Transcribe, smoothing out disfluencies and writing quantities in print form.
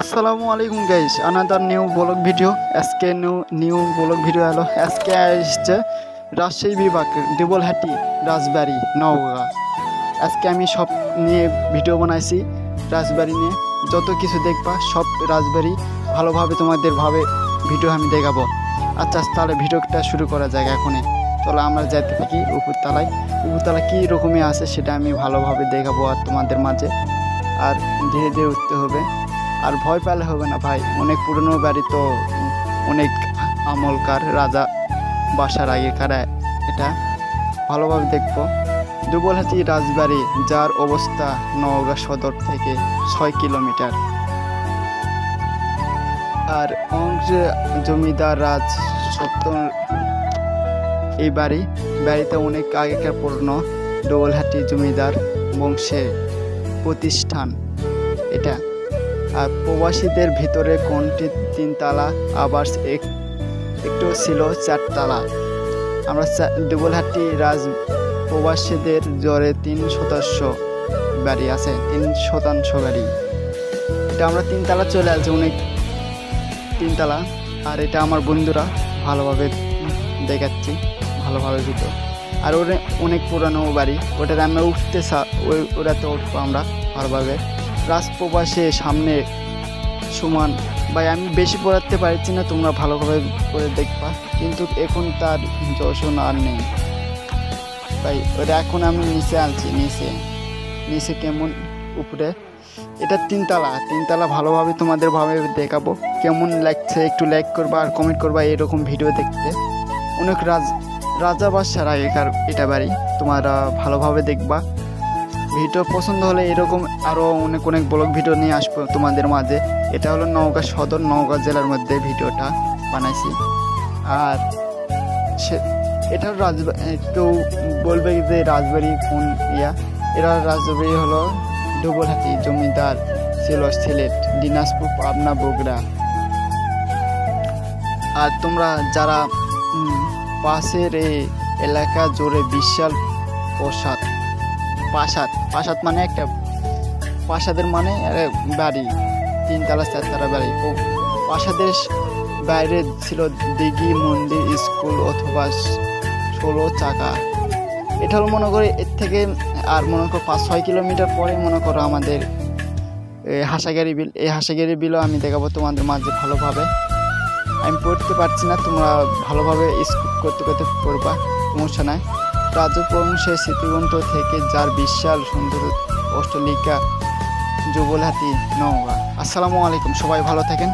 আসসালামু আলাইকুম guys, another new blog video. আজকে নিউ ব্লগ ভিডিও এলো। আজকে আসছে রাজশাহী বিভাগ দেবলহাটি রাজবাড়ি নওগাঁ। আজকে আমি সব নিয়ে ভিডিও বানাইছি। রাজবাড়ি নিয়ে যত কিছু দেখবা সব রাজবাড়ি ভালোভাবে তোমাদের ভিডিও আমি দেখাবো। আচ্ছা তাহলে ভিডিওটা শুরু করা যায় এখনই। চলো আমরা যাইতে থাকি উপরতলায়। উপরতলা কী রকমই আছে সেটা আমি ভালোভাবে দেখাবো আর তোমাদের মাঝে। আর ধীরে ধীরে উঠতে হবে, আর ভয় পেলে হবে না ভাই। অনেক পুরনো বাড়ি তো, অনেক আমলকার রাজা বাসার আগেকার। এটা ভালোভাবে দেখবো। দেবলহাটি রাজবাড়ি, যার অবস্থা নওগাঁ সদর থেকে 6 কিলোমিটার। আর জমিদার রাজ সত্তর এই বাড়িতে অনেক আগেকার পুরনো দেবলহাটি জমিদার বংশের প্রতিষ্ঠান এটা। আর প্রবাসীদের ভিতরে কোনটি 3 তালা, আবার একটু ছিল 4 তালা। আমরা দেবলহাটি প্রবাসীদের জ্বরে 3% বাড়ি আছে, 3% বাড়ি। এটা আমরা 3 তালা চলে আসছি, অনেক 3 তালা। আর এটা আমার বন্ধুরা ভালোভাবে দেখাচ্ছি, ভালোভাবে ভিতর। আর ওরা অনেক পুরানো বাড়ি, ওটাতে আমরা ওটাতে উঠবো আমরা ভালোভাবে। রাজপ্রবাসে সামনে সমান ভাই, আমি বেশি পড়াতে পারছি না, তোমরা ভালোভাবে করে দেখবা। কিন্তু এখন তার যশন আর নেই ভাই। ওটা এখন আমি নিচে আনছি, নিচে কেমন উপরে। এটা 3 তালা ভালোভাবে তোমাদের দেখাবো। কেমন লাগছে একটু লাইক করবা আর কমেন্ট করবা এরকম ভিডিও দেখতে। অনেক রাজা বাদশার আগেকার এটা বাড়ি, তোমরা ভালোভাবে দেখবা। ভিডিও পছন্দ হলে এরকম আরও অনেক ব্লগ ভিডিও নিয়ে আসবো তোমাদের মাঝে। এটা হলো নওগাঁ সদর, নওগাঁ জেলার মধ্যে ভিডিওটা বানাইছি। আর এটা কেউ বলবে যে রাজবাড়ি কোন এরা রাজবাড়ি হলো দেবলহাটি জমিদার ছিল সিলেট, দিনাজপুর, পাবনা, বগুড়া। আর তোমরা যারা পাশের এই এলাকা জুড়ে বিশাল প্রাসাদ মানে একটা প্রাসাদের মানে বাড়ি, 3 তালা 4 তালা বাড়ি। ও প্রাসাদের বাইরে ছিল দিঘি, মন্দির, স্কুল অথবা 16 চাকা। এটা হলো মনে করি এর থেকে আর মনে করো 5-6 কিলোমিটার পরে মনে করো আমাদের হাসাগারি বিল। এই হাসাগারি বিলও আমি দেখাবো তোমাদের মাঝে ভালোভাবে। আমি পড়তে পারছি না, তোমরা ভালোভাবে স্কুপ করতে পড়বা, সমস্যা নাই। রাজবংশের স্মৃতিগ্রন্থ থেকে যার বিশাল সুন্দর অষ্টলিকা দেবলহাটি নওগাঁ। আসসালামু আলাইকুম, সবাই ভালো থাকেন।